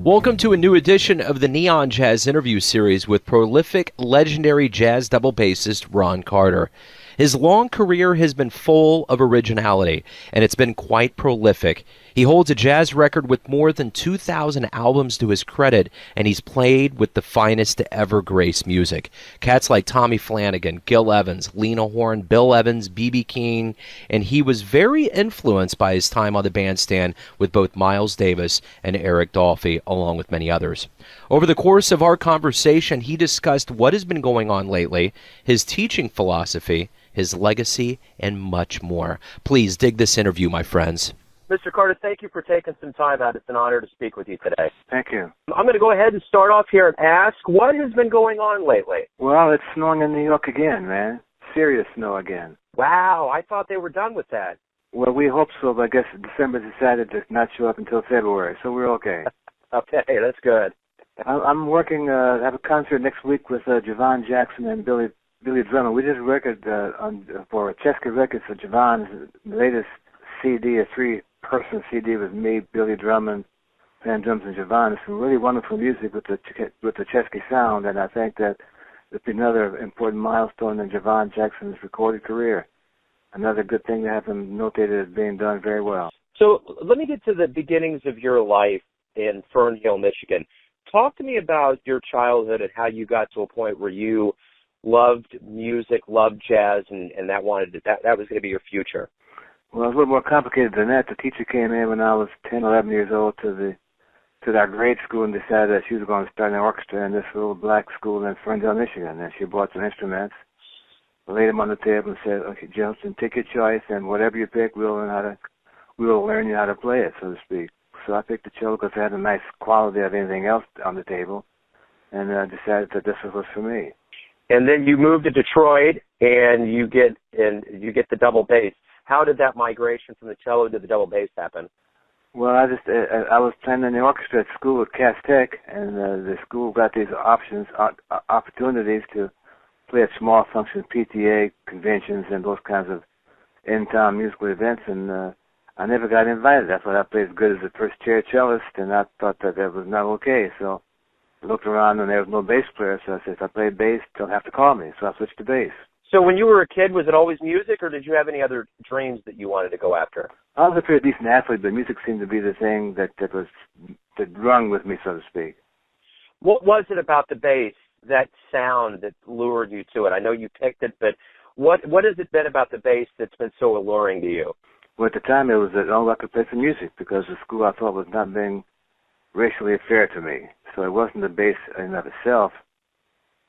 Welcome to a new edition of the Neon Jazz interview series with prolific, legendary jazz double bassist Ron Carter. His long career has been full of originality, and it's been quite prolific. He holds a jazz record with more than 2,000 albums to his credit, and he's played with the finest to ever grace music. Cats like Tommy Flanagan, Gil Evans, Lena Horne, Bill Evans, B.B. King, and he was very influenced by his time on the bandstand with both Miles Davis and Eric Dolphy, along with many others. Over the course of our conversation, he discussed what has been going on lately, his teaching philosophy, his legacy, and much more. Please dig this interview, my friends. Mr. Carter, thank you for taking some time out. It's an honor to speak with you today. Thank you. I'm going to go ahead and start off here and ask, what has been going on lately? Well, it's snowing in New York again, man. Serious snow again. Wow, I thought they were done with that. Well, we hope so, but I guess December decided to not show up until February, so we're okay. Okay, that's good. I'm working, I have a concert next week with Javon Jackson and Billy Drummond. We did a record for Chesky Records for Javon's latest CD, a three-person CD with me, Billy Drummond, Van Drums, and Javon. It's some really wonderful music with the Chesky sound, and I think that it'll be another important milestone in Javon Jackson's recorded career. Another good thing to have him notated as being done very well. So let me get to the beginnings of your life in Fern Hill, Michigan. Talk to me about your childhood and how you got to a point where you loved music, loved jazz, and that was going to be your future. Well, it's a little more complicated than that. The teacher came in when I was 10, 11 years old to our grade school and decided that she was going to start an orchestra in this little black school in Ferndale, Michigan. And she bought some instruments, laid them on the table, and said, "Okay, Justin, take your choice, and whatever you pick, we'll learn you how to play it, so to speak." So I picked the cello because it had a nice quality of anything else on the table, and decided that this was for me. And then you moved to Detroit, and you get the double bass. How did that migration from the cello to the double bass happen? Well, I was playing in the orchestra at school at Cass Tech, and the school got these opportunities to play at small function PTA conventions and those kinds of in-town musical events, and I never got invited. I thought I played as good as a first-chair cellist, and I thought that was not okay. So I looked around, and there was no bass player, so I said, if I play bass, they'll have to call me. So I switched to bass. So when you were a kid, was it always music, or did you have any other dreams that you wanted to go after? I was a pretty decent athlete, but music seemed to be the thing that rung with me, so to speak. What was it about the bass, that sound, that lured you to it? I know you picked it, but what has it been about the bass that's been so alluring to you? Well, at the time, it was that all I could play some music because the school I thought was not being racially fair to me. So it wasn't the bass in and of itself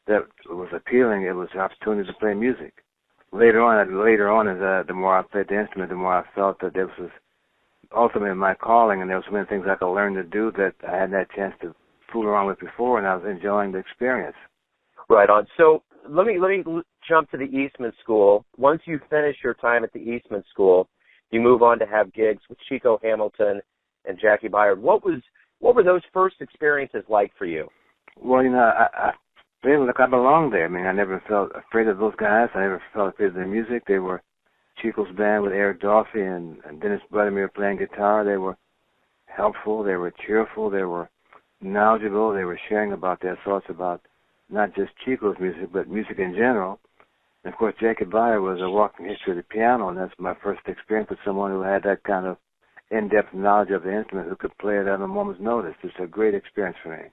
that was appealing. It was the opportunity to play music. Later on, as the more I played the instrument, the more I felt that this was ultimately my calling, and there were so many things I could learn to do that I hadn't had a chance to fool around with before, and I was enjoying the experience. Right on. So let me jump to the Eastman School. Once you finish your time at the Eastman School, you move on to have gigs with Chico Hamilton and Jackie Byard. What were those first experiences like for you? Well, I feel like I belonged there. I mean, I never felt afraid of those guys. I never felt afraid of their music. They were Chico's band with Eric Dolphy and Dennis Budimir playing guitar. They were helpful. They were cheerful. They were knowledgeable. They were sharing about their thoughts about not just Chico's music, but music in general. And of course, Jackie Byard was a walking history of the piano, and that's my first experience with someone who had that kind of in-depth knowledge of the instrument, who could play it at a moment's notice. It's a great experience for me.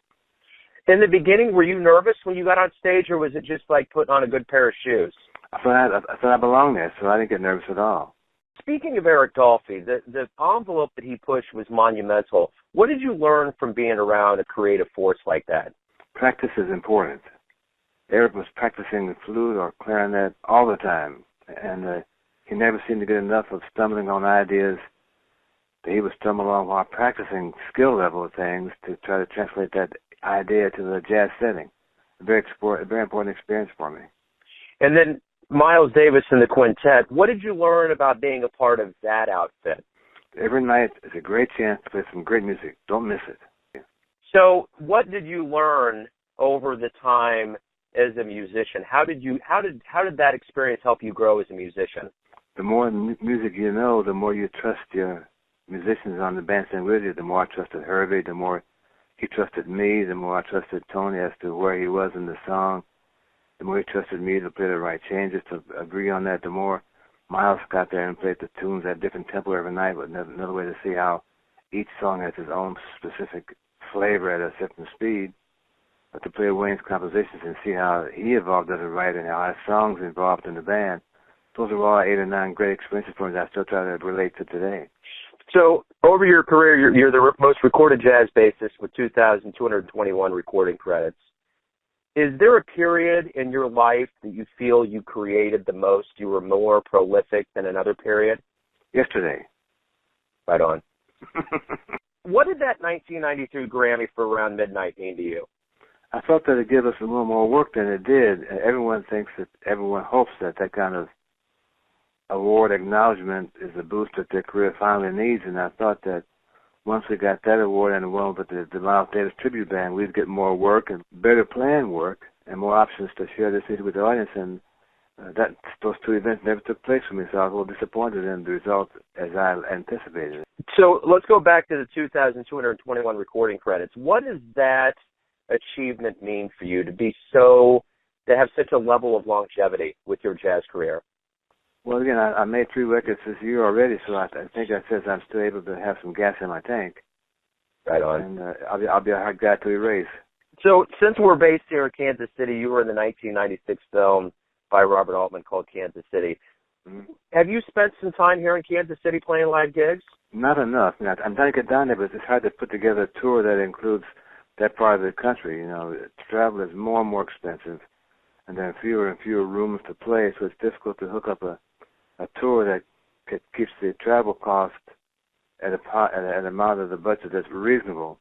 In the beginning, were you nervous when you got on stage, or was it just like putting on a good pair of shoes? I thought I belonged there, so I didn't get nervous at all. Speaking of Eric Dolphy, the envelope that he pushed was monumental. What did you learn from being around a creative force like that? Practice is important. Eric was practicing the flute or clarinet all the time, and he never seemed to get enough of stumbling on ideas that he would stumble on while practicing skill level of things to try to translate that idea to the jazz setting. A very important experience for me. And then Miles Davis and the quintet, what did you learn about being a part of that outfit? Every night is a great chance to play some great music. Don't miss it. So what did you learn over the time as a musician? How did that experience help you grow as a musician? The more music you know, the more you trust your musicians on the bandstand with you. The more I trusted Herbie, the more he trusted me, the more I trusted Tony as to where he was in the song. The more he trusted me to play the right changes, to agree on that, the more Miles got there and played the tunes at different tempo every night, but another way to see how each song has its own specific flavor at a certain speed. But to play Wayne's compositions and see how he evolved as a writer and how his songs evolved in the band, those are all 8 or 9 great experiences for me that I still try to relate to today. So over your career, you're the most recorded jazz bassist with 2,221 recording credits. Is there a period in your life that you feel you created the most, you were more prolific than another period? Yesterday. Right on. What did that 1993 Grammy for Around Midnight mean to you? I felt that it gave us a little more work than it did. Everyone hopes that that kind of award acknowledgement is the boost that their career finally needs, and I thought that once we got that award and the one with the Miles Davis Tribute Band, we'd get more work and better planned work and more options to share this with the audience, and those two events never took place for me, so I was a little disappointed in the results as I anticipated. So let's go back to the 2,221 recording credits. What does that achievement mean for you to have such a level of longevity with your jazz career? Well, again, I made 3 records this year already, so I think that says I'm still able to have some gas in my tank. Right on. And I'll be a hard guy to erase. So since we're based here in Kansas City, you were in the 1996 film by Robert Altman called Kansas City. Mm-hmm. Have you spent some time here in Kansas City playing live gigs? Not enough. I'm trying to get down there, but it's hard to put together a tour that includes that part of the country. You know, travel is more and more expensive, and there are fewer and fewer rooms to play, so it's difficult to hook up a tour that keeps the travel cost at an amount of the budget that's reasonable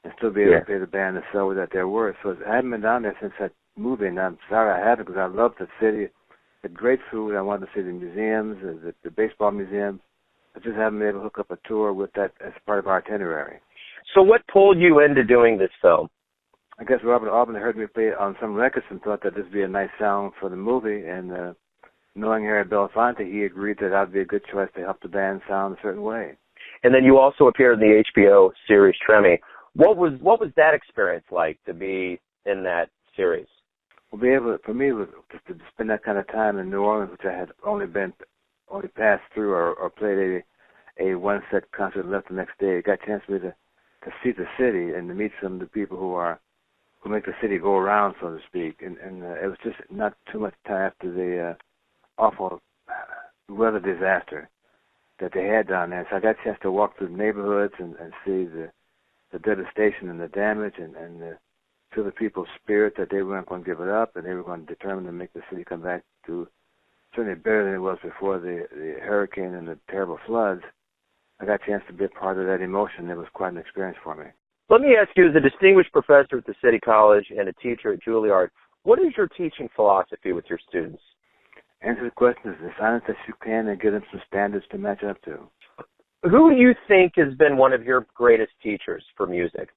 and still be able to pay the band the salary that they're worth. So I haven't been down there since that movie, and I'm sorry I haven't, because I love the city. Had great food. I wanted to see the museums, the baseball museums. I just haven't been able to hook up a tour with that as part of our itinerary. So what pulled you into doing this film? I guess Robert Altman heard me play on some records and thought that this would be a nice sound for the movie, and knowing Harry Belafonte, he agreed that I'd be a good choice to help the band sound a certain way. And then you also appeared in the HBO series Tremmy. What was that experience like to be in that series? Well, for me, was to spend that kind of time in New Orleans, which I had only passed through or played a one-set concert and left the next day. It got a chance for me to see the city and to meet some of the people who make the city go around, so to speak. And it was just not too much time after the awful weather disaster that they had down there. So I got a chance to walk through the neighborhoods and see the devastation and the damage and feel the people's spirit that they weren't going to give it up, and they were going to determine to make the city come back to certainly better than it was before the hurricane and the terrible floods. I got a chance to be a part of that emotion. It was quite an experience for me. Let me ask you, as a distinguished professor at the City College and a teacher at Juilliard, what is your teaching philosophy with your students? Answer the question as honest as you can and give them some standards to match up to. Who do you think has been one of your greatest teachers for music?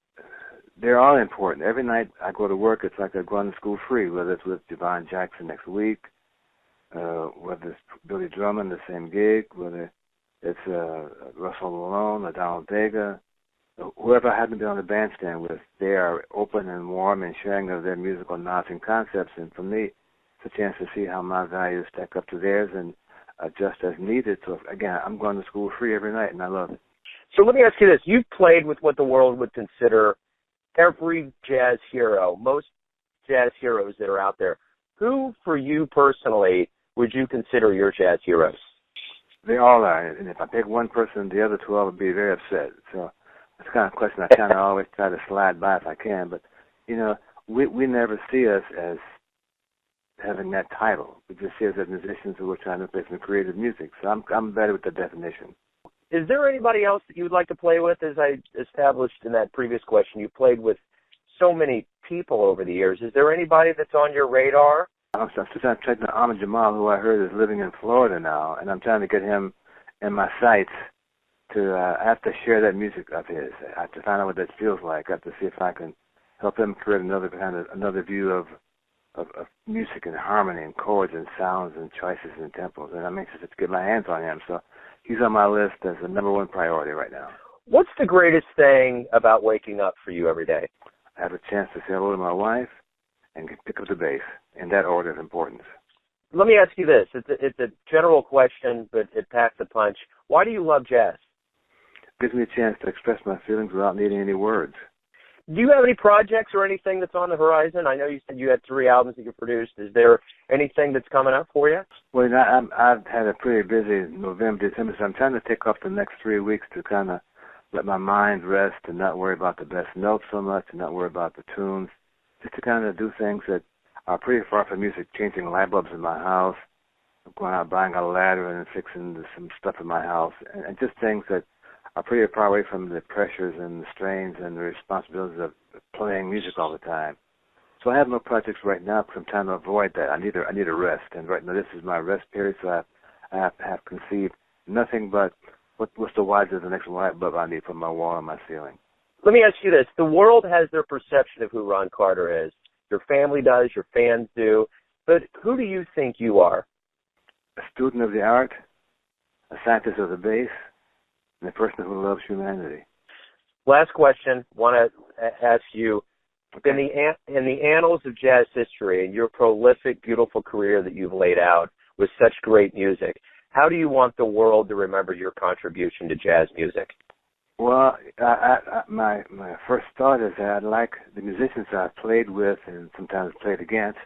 They're all important. Every night I go to work, it's like I'm going to school free, whether it's with Devon Jackson next week, whether it's Billy Drummond, the same gig, whether it's Russell Malone or Donald Vega, whoever I happen to be on the bandstand with. They are open and warm and sharing of their musical nods and concepts, and for me, it's a chance to see how my values stack up to theirs and adjust as needed. So, again, I'm going to school free every night, and I love it. So let me ask you this. You've played with what the world would consider every jazz hero, most jazz heroes that are out there. Who, for you personally, would you consider your jazz heroes? They all are. And if I pick one person, the other 12 would be very upset. So that's the kind of question I kind of always try to slide by if I can. But, you know, we never see us as having that title. We just see us as musicians who are trying to play some creative music. So I'm better with the definition. Is there anybody else that you would like to play with? As I established in that previous question, you played with so many people over the years. Is there anybody that's on your radar? I'm still trying to check Ahmad Jamal, who I heard is living in Florida now, and I'm trying to get him in my sights to I have to share that music of his. I have to find out what that feels like. I have to see if I can help him create another view of music and harmony and chords and sounds and choices and tempos, and I'm anxious to get my hands on him. So he's on my list as the number one priority right now. What's the greatest thing about waking up for you every day? I have a chance to say hello to my wife and pick up the bass in that order of importance. Let me ask you this. It's a general question, but it packs a punch. Why do you love jazz? It gives me a chance to express my feelings without needing any words. Do you have any projects or anything that's on the horizon? I know you said you had 3 albums that you produced. Is there anything that's coming up for you? Well, I've had a pretty busy November, December, so I'm trying to take off the next 3 weeks to kind of let my mind rest and not worry about the best notes so much and not worry about the tunes, just to kind of do things that are pretty far from music, changing light bulbs in my house, going out buying a ladder and fixing some stuff in my house, and just things that are pretty far away from the pressures and the strains and the responsibilities of playing music all the time. So I have no projects right now because I'm trying to avoid that. I need a rest, and right now this is my rest period, so I have conceived nothing but what's the width of the next light bulb I need for my wall and my ceiling. Let me ask you this. The world has their perception of who Ron Carter is. Your family does, your fans do. But who do you think you are? A student of the art, a scientist of the bass, and a person who loves humanity. Last question. Want to ask you, Okay. in the annals of jazz history and your prolific, beautiful career that you've laid out with such great music, how do you want the world to remember your contribution to jazz music? Well, my first thought is that I'd like the musicians I've played with and sometimes played against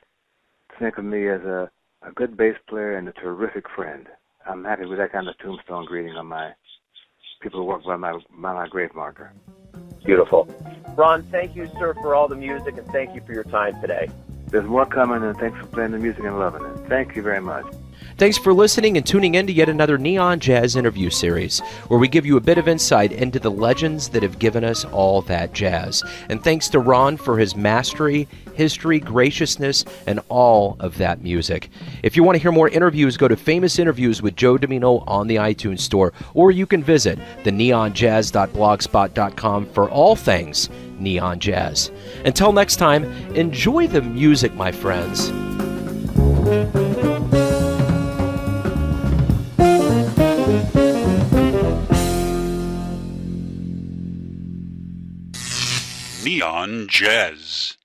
to think of me as a good bass player and a terrific friend. I'm happy with that kind of tombstone greeting on my people who work by my grave marker. Beautiful. Ron, thank you, sir, for all the music, and thank you for your time today. There's more coming, and thanks for playing the music and loving it. Thank you very much. Thanks for listening and tuning in to yet another Neon Jazz interview series, where we give you a bit of insight into the legends that have given us all that jazz. And thanks to Ron for his mastery, history, graciousness, and all of that music. If you want to hear more interviews, go to Famous Interviews with Joe Domino on the iTunes Store, or you can visit theneonjazz.blogspot.com for all things Neon Jazz. Until next time, enjoy the music, my friends. Neon Jazz.